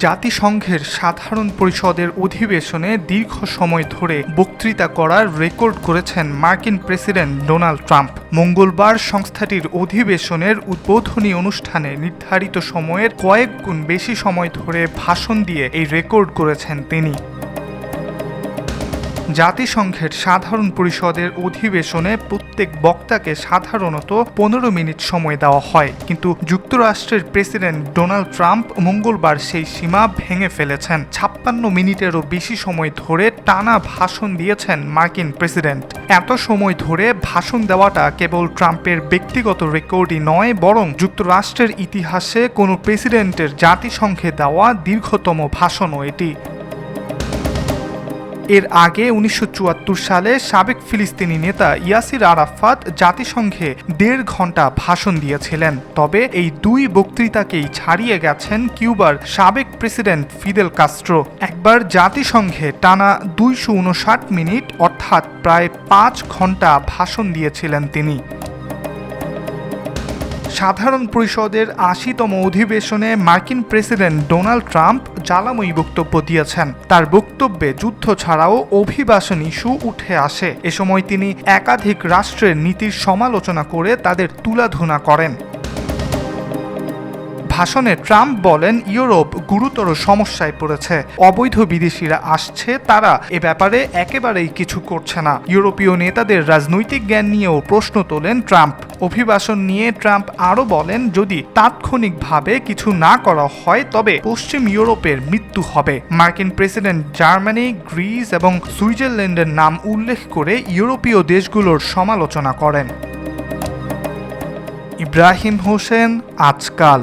জাতিসংঘের সাধারণ পরিষদের অধিবেশনে দীর্ঘ সময় ধরে বক্তৃতা করার রেকর্ড করেছেন মার্কিন প্রেসিডেন্ট ডোনাল্ড ট্রাম্প। মঙ্গলবার সংস্থাটির অধিবেশনের উদ্বোধনী অনুষ্ঠানে নির্ধারিত সময়ের কয়েক গুণ বেশি সময় ধরে ভাষণ দিয়ে এই রেকর্ড করেছেন তিনি। জাতিসংঘের সাধারণ পরিষদের অধিবেশনে প্রত্যেক বক্তাকে সাধারণত 15 মিনিট সময় দেওয়া হয়, কিন্তু যুক্তরাষ্ট্রের প্রেসিডেন্ট ডোনাল্ড ট্রাম্প মঙ্গলবার সেই সীমা ভেঙে ফেলেছেন। 56 মিনিটেরও বেশি সময় ধরে টানা ভাষণ দিয়েছেন মার্কিন প্রেসিডেন্ট। এত সময় ধরে ভাষণ দেওয়াটা কেবল ট্রাম্পের ব্যক্তিগত রেকর্ডই নয়, বরং যুক্তরাষ্ট্রের ইতিহাসে কোনো প্রেসিডেন্টের জাতিসংঘে দেওয়া দীর্ঘতম ভাষণও এটি। এর আগে 1974 সালে সাবেক ফিলিস্তিনি নেতা ইয়াসির আরাফাত জাতিসংঘে 1.5 ঘন্টা ভাষণ দিয়েছিলেন। তবে এই দুই বক্তৃতাকেই ছাড়িয়ে গেছেন কিউবার সাবেক প্রেসিডেন্ট ফিদেল কাস্ট্রো। একবার জাতিসংঘে টানা 259 মিনিট অর্থাৎ প্রায় 5 ঘন্টা ভাষণ দিয়েছিলেন তিনি। সাধারণ পরিষদের 80তম অধিবেশনে মার্কিন প্রেসিডেন্ট ডোনাল্ড ট্রাম্প জ্বালাময়ী বক্তব্য দিয়েছেন। তার বক্তব্যে যুদ্ধ ছাড়াও অভিবাসন ইস্যু উঠে আসে। এ সময় তিনি একাধিক রাষ্ট্রের নীতির সমালোচনা করে তাদের তুলাধুনা করেন। ভাষণে ট্রাম্প বলেন, ইউরোপ গুরুতর সমস্যায় পড়েছে, অবৈধ বিদেশিরা আসছে, তারা এ ব্যাপারে একেবারেই কিছু করছে না। ইউরোপীয় নেতাদের রাজনৈতিক জ্ঞান নিয়েও প্রশ্ন তোলেন ট্রাম্প। অভিবাসন নিয়ে ট্রাম্প আরও বলেন, যদি তাৎক্ষণিকভাবে কিছু না করা হয় তবে পশ্চিম ইউরোপের মৃত্যু হবে। মার্কিন প্রেসিডেন্ট জার্মানি, গ্রিস এবং সুইজারল্যান্ডের নাম উল্লেখ করে ইউরোপীয় দেশগুলোর সমালোচনা করেন। ইব্রাহিম হোসেন, আজকাল।